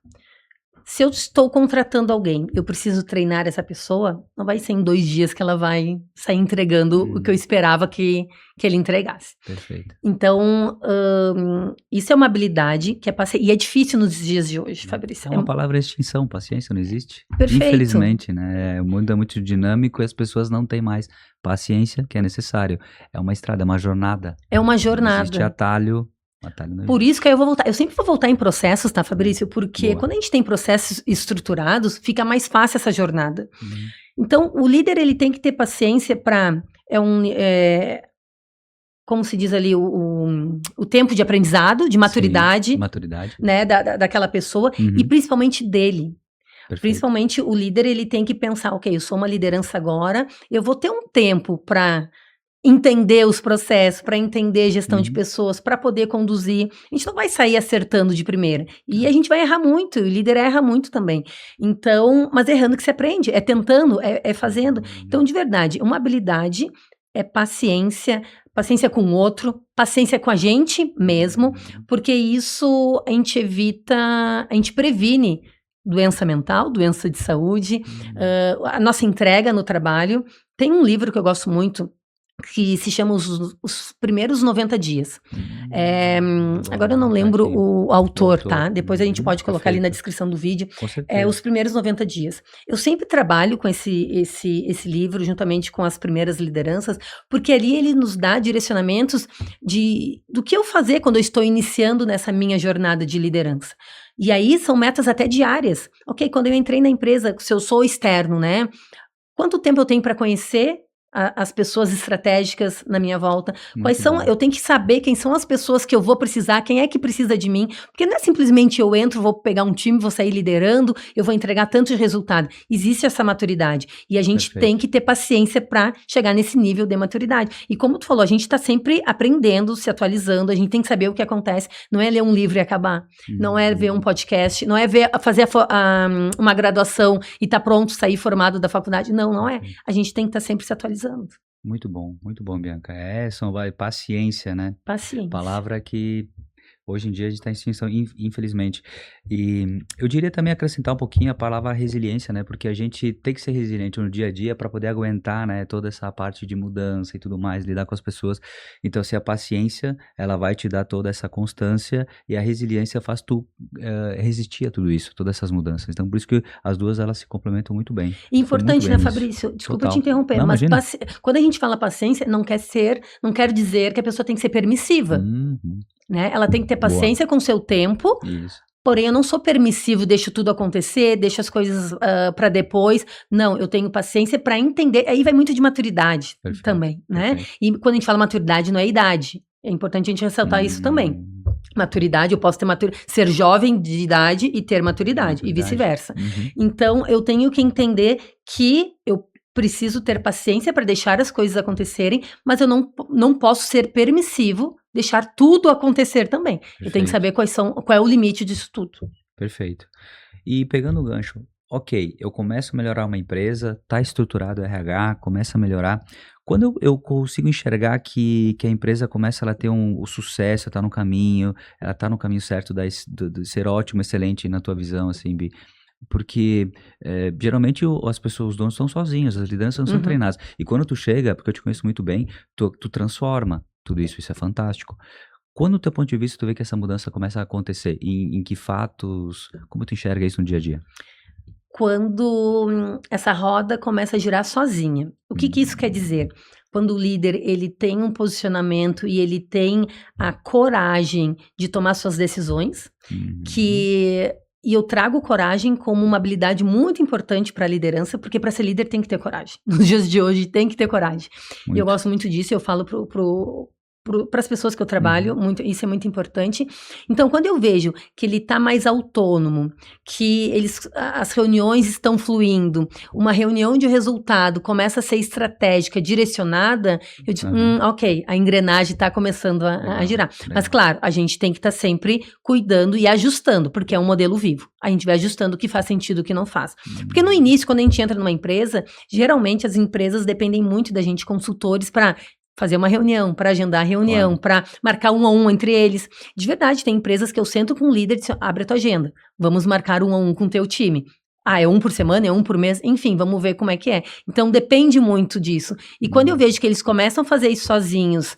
B: Se eu estou contratando alguém, eu preciso treinar essa pessoa, não vai ser em 2 dias que ela vai sair entregando o que eu esperava que ele entregasse.
A: Perfeito.
B: Então, isso é uma habilidade que e é difícil nos dias de hoje, Fabrício.
A: É uma palavra extinção, paciência não existe.
B: Perfeito.
A: Infelizmente, né? O mundo é muito dinâmico e as pessoas não têm mais paciência, que é necessário. É uma estrada, é uma jornada.
B: É uma jornada.
A: Existe atalho.
B: Por isso que aí eu vou voltar. Eu sempre vou voltar em processos, tá, Fabrício? Porque quando a gente tem processos estruturados, fica mais fácil essa jornada. Então, o líder, ele tem que ter paciência para... como se diz ali, o tempo de aprendizado, de maturidade.
A: Sim, maturidade.
B: Né, daquela pessoa, e principalmente dele.
A: Perfeito.
B: Principalmente o líder, ele tem que pensar, ok, eu sou uma liderança agora, eu vou ter um tempo para entender os processos, para entender gestão de pessoas, para poder conduzir. A gente não vai sair acertando de primeira. E a gente vai errar muito, e o líder erra muito também. Então, mas errando que se aprende, é tentando, é fazendo. Então, de verdade, uma habilidade é paciência com o outro, paciência com a gente mesmo, porque isso a gente evita, a gente previne doença mental, doença de saúde, a nossa entrega no trabalho. Tem um livro que eu gosto muito, que se chama Os Primeiros 90 Dias. Agora eu não lembro o autor, tá? Depois a gente pode colocar ali na descrição do vídeo.
A: Com certeza.
B: Os Primeiros 90 Dias. Eu sempre trabalho com esse livro, juntamente com as primeiras lideranças, porque ali ele nos dá direcionamentos do que eu fazer quando eu estou iniciando nessa minha jornada de liderança. E aí são metas até diárias. Ok, quando eu entrei na empresa, se eu sou externo, né? Quanto tempo eu tenho para conhecer as pessoas estratégicas na minha volta? Quais são? Eu tenho que saber quem são as pessoas que eu vou precisar, quem é que precisa de mim, porque não é simplesmente eu entro, vou pegar um time, vou sair liderando, eu vou entregar tanto de resultado. Existe essa maturidade e a gente tem que ter paciência para chegar nesse nível de maturidade. E como tu falou, a gente está sempre aprendendo, se atualizando, a gente tem que saber o que acontece. Não é ler um livro e acabar, não é ver um podcast, não é fazer uma graduação e tá pronto, sair formado da faculdade. Não é. A gente tem que estar sempre se atualizando.
A: Muito bom, Bianca. Paciência, né?
B: Paciência.
A: Palavra que hoje em dia a gente está em extinção, infelizmente. E eu diria também acrescentar um pouquinho a palavra resiliência, né? Porque a gente tem que ser resiliente no dia a dia para poder aguentar, né? Toda essa parte de mudança e tudo mais, lidar com as pessoas. Então, se a paciência, ela vai te dar toda essa constância e a resiliência faz tu resistir a tudo isso, todas essas mudanças. Então, por isso que as duas, elas se complementam muito bem.
B: Importante, né, Fabrício? Desculpa te interromper, mas quando a gente fala paciência, não quer dizer que a pessoa tem que ser permissiva. Né? Ela tem que ter paciência com o seu tempo.
A: Isso.
B: Porém, eu não sou permissivo, deixo tudo acontecer, deixo as coisas para depois. Não, eu tenho paciência para entender. Aí vai muito de maturidade também, né? E quando a gente fala maturidade, não é idade. É importante a gente ressaltar isso também. Maturidade, eu posso ser jovem de idade e ter maturidade. E vice-versa. Então, eu tenho que entender que eu preciso ter paciência para deixar as coisas acontecerem, mas eu não posso ser permissivo, deixar tudo acontecer também. Eu tenho que saber qual é o limite disso tudo.
A: Perfeito. E pegando o gancho, ok, eu começo a melhorar uma empresa, tá estruturado o RH, começa a melhorar. Quando eu consigo enxergar que a empresa começa a ter o sucesso, tá no caminho, ela tá no caminho certo de ser ótimo, excelente na tua visão, assim, Bi. Porque geralmente as pessoas, os donos estão sozinhos, as lideranças não são treinadas. E quando tu chega, porque eu te conheço muito bem, tu transforma tudo isso é fantástico. Quando, do teu ponto de vista, tu vê que essa mudança começa a acontecer? Em que fatos? Como tu enxerga isso no dia a dia?
B: Quando essa roda começa a girar sozinha. O que isso quer dizer? Quando o líder ele tem um posicionamento e ele tem a coragem de tomar suas decisões, E eu trago coragem como uma habilidade muito importante para a liderança, porque para ser líder tem que ter coragem. Nos dias de hoje tem que ter coragem. E eu gosto muito disso, eu falo para as pessoas que eu trabalho, isso é muito importante. Então, quando eu vejo que ele está mais autônomo, que as reuniões estão fluindo, uma reunião de resultado começa a ser estratégica, direcionada, eu digo, ok, a engrenagem está começando a girar. Mas, claro, a gente tem que estar sempre cuidando e ajustando, porque é um modelo vivo. A gente vai ajustando o que faz sentido e o que não faz. Porque no início, quando a gente entra numa empresa, geralmente as empresas dependem muito da gente, consultores, para fazer uma reunião, para agendar a reunião, para marcar 1 a 1 entre eles. De verdade, tem empresas que eu sento com o líder e digo, abre a tua agenda, vamos marcar 1 a 1 com o teu time. Ah, é 1 por semana, é 1 por mês, enfim, vamos ver como é que é. Então, depende muito disso. E quando eu vejo que eles começam a fazer isso sozinhos,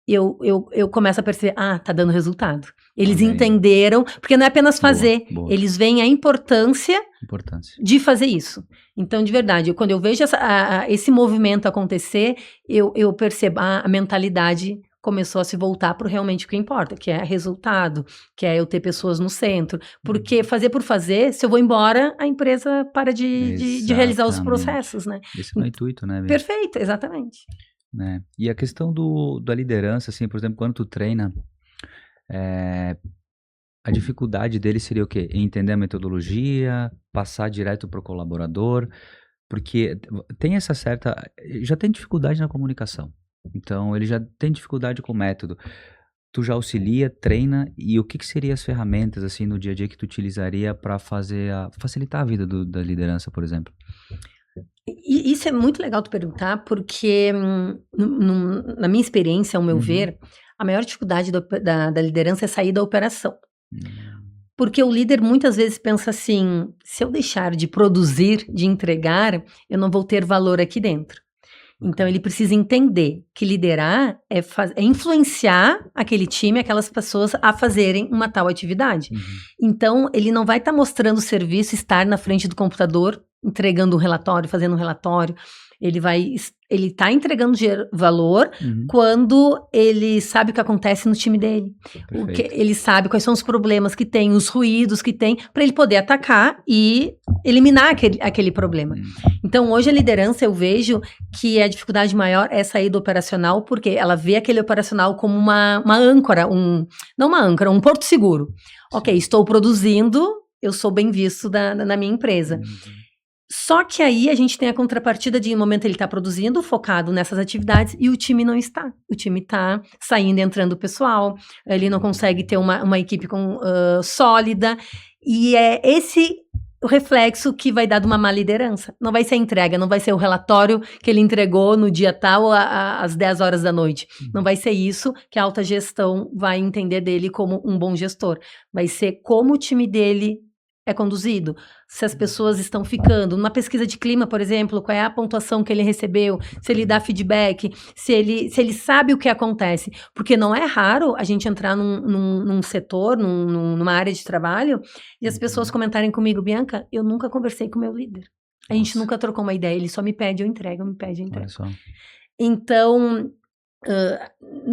B: eu começo a perceber, tá dando resultado. Eles entenderam, porque não é apenas fazer, eles veem a importância de fazer isso. Então, de verdade, quando eu vejo esse movimento acontecer, eu percebo a mentalidade começou a se voltar para realmente o que importa, que é resultado, que é eu ter pessoas no centro. Porque fazer por fazer, se eu vou embora, a empresa para de realizar os processos, né?
A: Esse é o intuito, né?
B: Perfeito, exatamente.
A: Né? E a questão da liderança, assim, por exemplo, quando tu treina, a dificuldade dele seria o quê? Entender a metodologia, passar direto para o colaborador, porque tem essa já tem dificuldade na comunicação, então ele já tem dificuldade com o método. Tu já auxilia, treina, e o que seriam as ferramentas, assim, no dia a dia que tu utilizaria para facilitar a vida da liderança, por exemplo?
B: E isso é muito legal tu perguntar, porque na minha experiência, ao meu ver, a maior dificuldade da liderança é sair da operação. Porque o líder muitas vezes pensa assim, se eu deixar de produzir, de entregar, eu não vou ter valor aqui dentro. Então ele precisa entender que liderar é influenciar aquele time, aquelas pessoas a fazerem uma tal atividade. Então ele não vai estar mostrando o serviço, estar na frente do computador, entregando um relatório, fazendo um relatório. Ele está entregando valor quando ele sabe o que acontece no time dele. Ele sabe quais são os problemas que tem, os ruídos que tem, para ele poder atacar e eliminar aquele problema. Então, hoje a liderança, eu vejo que a dificuldade maior é sair do operacional, porque ela vê aquele operacional como uma âncora, não uma âncora, um porto seguro. Ok, estou produzindo, eu sou bem visto na minha empresa. Só que aí a gente tem a contrapartida de, no momento ele está produzindo, focado nessas atividades, e o time não está. O time está saindo e entrando o pessoal, ele não consegue ter uma equipe sólida, e é esse o reflexo que vai dar de uma má liderança. Não vai ser a entrega, não vai ser o relatório que ele entregou no dia tal, às 10 horas da noite. Não vai ser isso que a alta gestão vai entender dele como um bom gestor. Vai ser como o time dele é conduzido, se as pessoas estão ficando. Numa pesquisa de clima, por exemplo, qual é a pontuação que ele recebeu, se ele dá feedback, se ele sabe o que acontece. Porque não é raro a gente entrar num setor, numa área de trabalho, e as pessoas comentarem comigo, Bianca, eu nunca conversei com o meu líder. A gente nunca trocou uma ideia, ele só me pede, eu entrego, me pede, eu entrego. Então,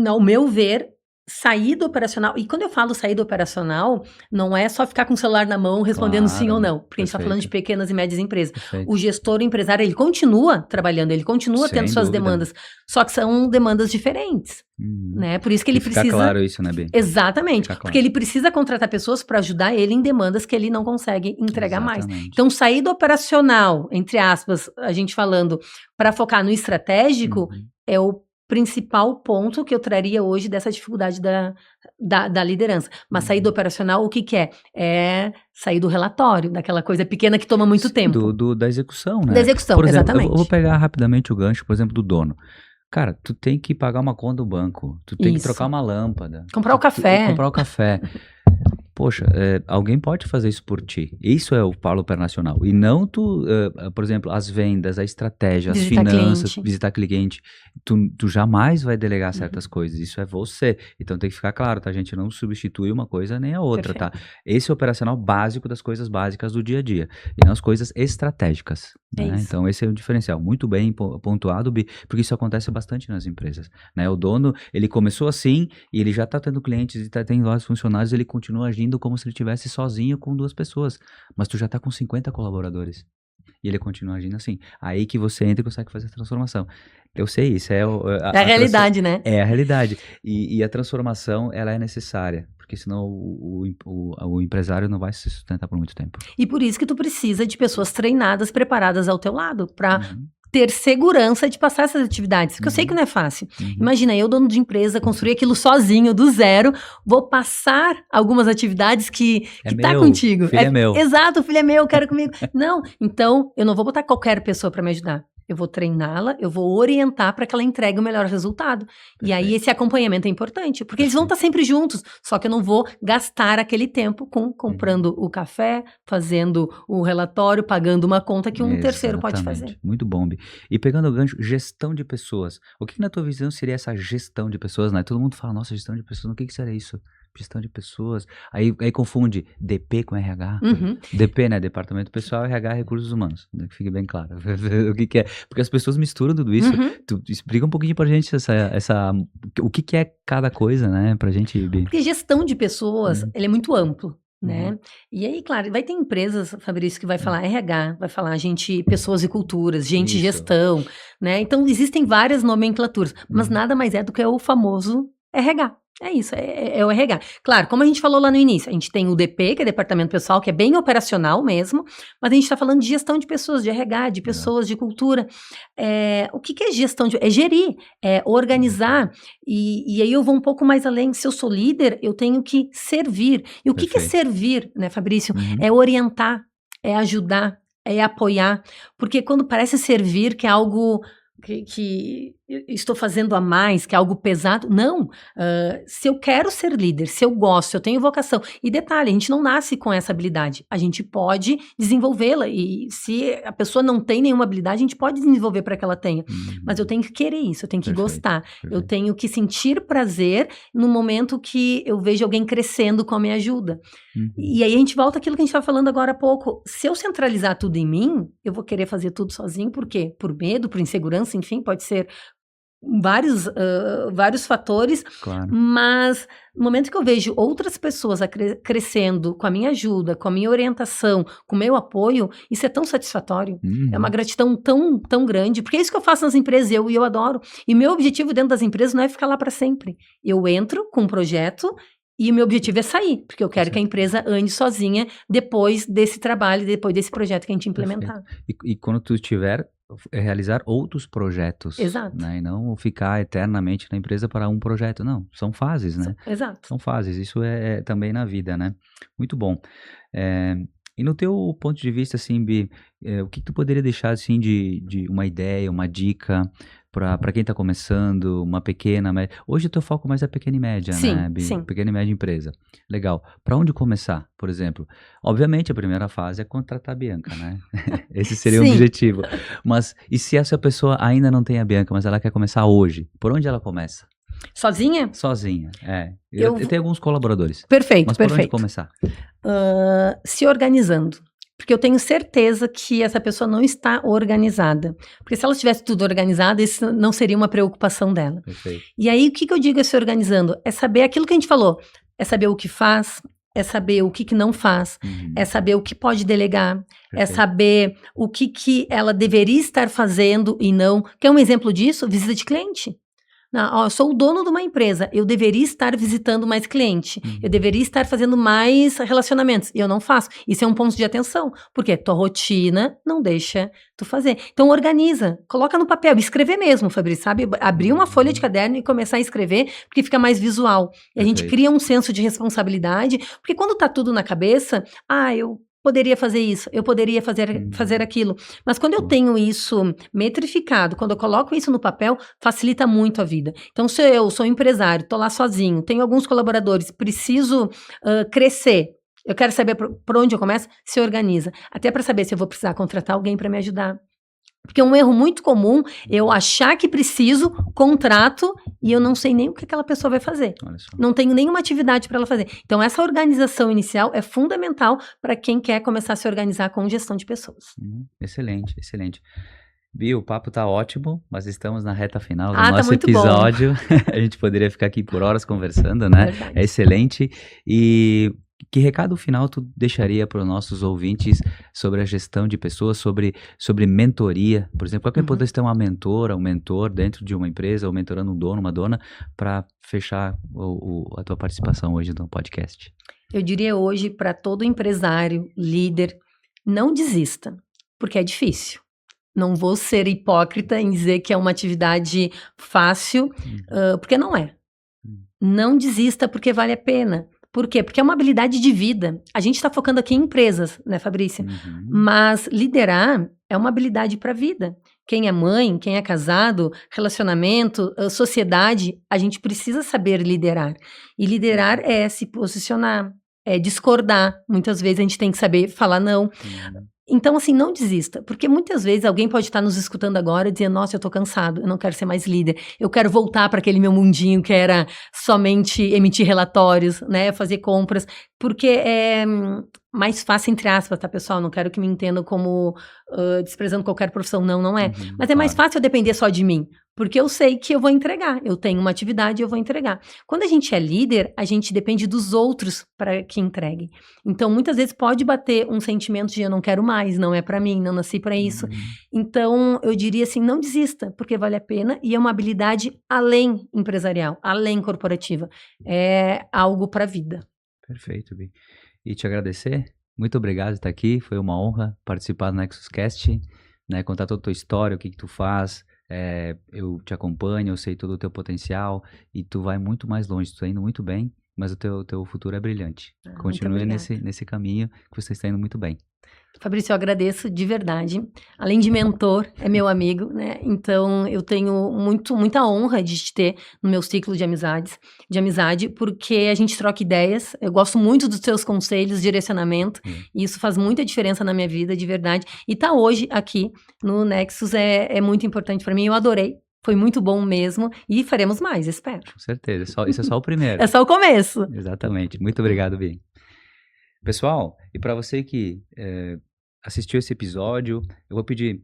B: ao meu ver, sair do operacional, e quando eu falo sair do operacional, não é só ficar com o celular na mão respondendo sim ou não, porque a gente está falando de pequenas e médias empresas. O gestor, o empresário, ele continua trabalhando, ele continua tendo suas demandas, só que são demandas diferentes, né? Por isso que ele precisa... Fica
A: claro isso, né, Bia?
B: Exatamente, porque ele precisa contratar pessoas para ajudar ele em demandas que ele não consegue entregar mais. Então, sair do operacional, entre aspas, a gente falando, para focar no estratégico, é o principal ponto que eu traria hoje dessa dificuldade da liderança. Mas sair do operacional, o que é? É sair do relatório, daquela coisa pequena que toma muito tempo.
A: Da execução, né?
B: Da execução,
A: por exemplo,
B: exatamente.
A: Eu vou pegar rapidamente o gancho, por exemplo, do dono. Cara, tu tem que pagar uma conta do banco, tu tem que trocar uma lâmpada.
B: Comprar o café.
A: Comprar o café. Poxa, alguém pode fazer isso por ti. Isso é o polo operacional. E não tu, por exemplo, as vendas, a estratégia, as finanças, visitar cliente. Tu jamais vai delegar certas coisas. Isso é você. Então tem que ficar claro, tá, gente? Não substitui uma coisa nem a outra, tá? Esse é o operacional básico das coisas básicas do dia a dia. E não as coisas estratégicas. Né? Então esse é o diferencial. Muito bem pontuado, Bi, porque isso acontece bastante nas empresas. Né? O dono, ele começou assim e ele já tá tendo clientes e tá tendo vários funcionários, ele continua agindo como se ele estivesse sozinho com 2 pessoas, mas tu já tá com 50 colaboradores e ele continua agindo assim, aí que você entra e consegue fazer a transformação. Eu sei, isso é
B: a realidade, né?
A: É a realidade, e a transformação, ela é necessária, porque senão o empresário não vai se sustentar por muito tempo.
B: E por isso que tu precisa de pessoas treinadas, preparadas ao teu lado, para ter segurança de passar essas atividades, porque eu sei que não é fácil. Imagina, eu, dono de empresa, construir aquilo sozinho, do zero, vou passar algumas atividades que tá contigo.
A: Filho é meu.
B: Exato, o filho é meu, quero comigo. Não, então, eu não vou botar qualquer pessoa para me ajudar. eu vou treiná-la, eu vou orientar para que ela entregue o melhor resultado. E aí esse acompanhamento é importante, porque eles vão estar sempre juntos, só que eu não vou gastar aquele tempo comprando o café, fazendo o relatório, pagando uma conta que um terceiro pode fazer.
A: Muito bom, Bi. E pegando o gancho, gestão de pessoas. O que na tua visão seria essa gestão de pessoas, né? Todo mundo fala, nossa, gestão de pessoas, o que seria isso? Gestão de pessoas. Aí confunde DP com RH. DP, né? Departamento Pessoal, RH, Recursos Humanos. Que fique bem claro. O que é? Porque as pessoas misturam tudo isso. Tu explica um pouquinho pra gente o que é cada coisa, né? Pra gente...
B: Porque gestão de pessoas, ele é muito amplo. Né? E aí, claro, vai ter empresas, Fabrício, que vai falar RH, vai falar pessoas e culturas, gente e gestão, né? Então, existem várias nomenclaturas, mas nada mais é do que o famoso RH. É isso, é o RH. Claro, como a gente falou lá no início, a gente tem o DP, que é Departamento Pessoal, que é bem operacional mesmo, mas a gente está falando de gestão de pessoas, de RH, de pessoas, de cultura. O que é gestão? É gerir, é organizar, e aí eu vou um pouco mais além. Se eu sou líder, eu tenho que servir. E o que é servir, né, Fabrício? É orientar, é ajudar, é apoiar, porque quando parece servir, que é algo... que eu estou fazendo a mais, que é algo pesado. Não, se eu quero ser líder, se eu gosto, se eu tenho vocação. E detalhe, a gente não nasce com essa habilidade. A gente pode desenvolvê-la. E se a pessoa não tem nenhuma habilidade, a gente pode desenvolver para que ela tenha. Mas eu tenho que querer isso, eu tenho que gostar. Eu tenho que sentir prazer no momento que eu vejo alguém crescendo com a minha ajuda. E aí a gente volta àquilo que a gente estava falando agora há pouco. Se eu centralizar tudo em mim, eu vou querer fazer tudo sozinho. Por quê? Por medo, por insegurança, enfim, pode ser vários fatores, mas no momento que eu vejo outras pessoas crescendo com a minha ajuda, com a minha orientação, com o meu apoio, isso é tão satisfatório, é uma gratidão tão, tão grande, porque é isso que eu faço nas empresas, e eu adoro, e meu objetivo dentro das empresas não é ficar lá para sempre, eu entro com um projeto e o meu objetivo é sair, porque eu quero que a empresa ande sozinha depois desse trabalho, depois desse projeto que a gente implementar.
A: E quando tu tiver, realizar outros projetos.
B: Exato.
A: Né? E não ficar eternamente na empresa para um projeto. Não, são fases, né?
B: Exato.
A: São fases, isso é também na vida, né? Muito bom. E no teu ponto de vista, assim, Bi, o que tu poderia deixar, assim, de uma ideia, uma dica para quem está começando, uma pequena, média... Hoje o teu foco mais é pequena e média, né, Bi?
B: Sim.
A: Pequena e média empresa. Legal. Para onde começar, por exemplo? Obviamente, a primeira fase é contratar a Bianca, né? Esse seria o objetivo. Mas, e se essa pessoa ainda não tem a Bianca, mas ela quer começar hoje? Por onde ela começa?
B: Sozinha?
A: Sozinha, Eu tenho alguns colaboradores.
B: Perfeito,
A: mas por onde começar?
B: Se organizando. Porque eu tenho certeza que essa pessoa não está organizada. Porque se ela tivesse tudo organizado, isso não seria uma preocupação dela.
A: Perfeito.
B: E aí, o que eu digo é se organizando? É saber aquilo que a gente falou. É saber o que faz, é saber o que não faz, é saber o que pode delegar, é saber o que ela deveria estar fazendo e não. Quer um exemplo disso? Visita de cliente. Não, eu sou o dono de uma empresa, eu deveria estar visitando mais cliente, eu deveria estar fazendo mais relacionamentos, e eu não faço. Isso é um ponto de atenção, porque tua rotina não deixa tu fazer. Então organiza, coloca no papel, escrever mesmo, Fabrício, sabe? Abrir uma folha de caderno e começar a escrever, porque fica mais visual. E a gente cria um senso de responsabilidade, porque quando tá tudo na cabeça, eu poderia fazer isso, eu poderia fazer aquilo. Mas quando eu tenho isso metrificado, quando eu coloco isso no papel, facilita muito a vida. Então, se eu sou empresário, estou lá sozinho, tenho alguns colaboradores, preciso crescer, eu quero saber por onde eu começo, se organiza. Até para saber se eu vou precisar contratar alguém para me ajudar. Porque é um erro muito comum eu achar que preciso, contrato, e eu não sei nem o que aquela pessoa vai fazer. Não tenho nenhuma atividade para ela fazer. Então, essa organização inicial é fundamental para quem quer começar a se organizar com gestão de pessoas.
A: Excelente, excelente. Bi, o papo tá ótimo, mas estamos na reta final do
B: tá
A: nosso
B: muito
A: episódio. A gente poderia ficar aqui por horas conversando, né?
B: Verdade.
A: É excelente. E que recado final tu deixaria para os nossos ouvintes sobre a gestão de pessoas, sobre mentoria? Por exemplo, qual que é a importância de ter uma mentora, um mentor dentro de uma empresa, ou mentorando um dono, uma dona, para fechar a tua participação hoje no podcast?
B: Eu diria hoje para todo empresário, líder, não desista, porque é difícil. Não vou ser hipócrita em dizer que é uma atividade fácil, porque não é. Não desista porque vale a pena. Por quê? Porque é uma habilidade de vida. A gente está focando aqui em empresas, né, Fabrício? Mas liderar é uma habilidade para a vida. quem é mãe, quem é casado, relacionamento, sociedade, a gente precisa saber liderar. E liderar é se posicionar, é discordar. Muitas vezes a gente tem que saber falar não. Então, assim, não desista, porque muitas vezes alguém pode estar nos escutando agora e dizer, nossa, eu tô cansado, eu não quero ser mais líder, eu quero voltar para aquele meu mundinho que era somente emitir relatórios, né, fazer compras, porque é mais fácil, entre aspas, tá, pessoal? Não quero que me entendam como desprezando qualquer profissão, não, não é. Mas é mais
A: Claro.
B: fácil eu depender só de mim, porque eu sei que eu vou entregar, eu tenho uma atividade, eu vou entregar. Quando a gente é líder, a gente depende dos outros para que entreguem. Então, muitas vezes pode bater um sentimento de eu não quero mais, não é para mim, não nasci para isso. Então, eu diria assim, não desista, porque vale a pena e é uma habilidade além empresarial, além corporativa. É algo para a vida.
A: Perfeito, Bi. E te agradecer, muito obrigado por estar aqui, foi uma honra participar do Nexus Cast, né, contar toda a tua história, o que tu faz, eu te acompanho, eu sei todo o teu potencial e tu vai muito mais longe, tu tá indo muito bem, mas o teu futuro é brilhante.
B: Muito
A: Continue
B: obrigada.
A: nesse caminho que você está indo muito bem.
B: Fabrício, eu agradeço de verdade. Além de mentor, é meu amigo, né? Então eu tenho muita honra de te ter no meu ciclo de amizade, porque a gente troca ideias. Eu gosto muito dos teus conselhos, direcionamento, e isso faz muita diferença na minha vida, de verdade. E tá hoje aqui no Nexus é muito importante para mim. Eu adorei. Foi muito bom mesmo. E faremos mais, espero.
A: Com certeza, isso é só o primeiro.
B: É só o começo.
A: Exatamente. Muito obrigado, Bi. Pessoal, e para você que assistiu esse episódio, eu vou pedir,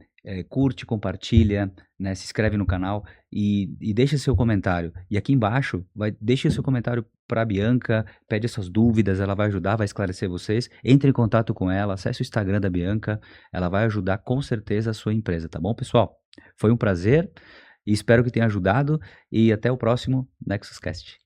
A: curte, compartilha, né, se inscreve no canal e deixa seu comentário. E aqui embaixo, deixa seu comentário para a Bianca, pede essas dúvidas, ela vai ajudar, vai esclarecer vocês. Entre em contato com ela, acesse o Instagram da Bianca, ela vai ajudar com certeza a sua empresa, tá bom, pessoal? Foi um prazer e espero que tenha ajudado e até o próximo Nexus Cast.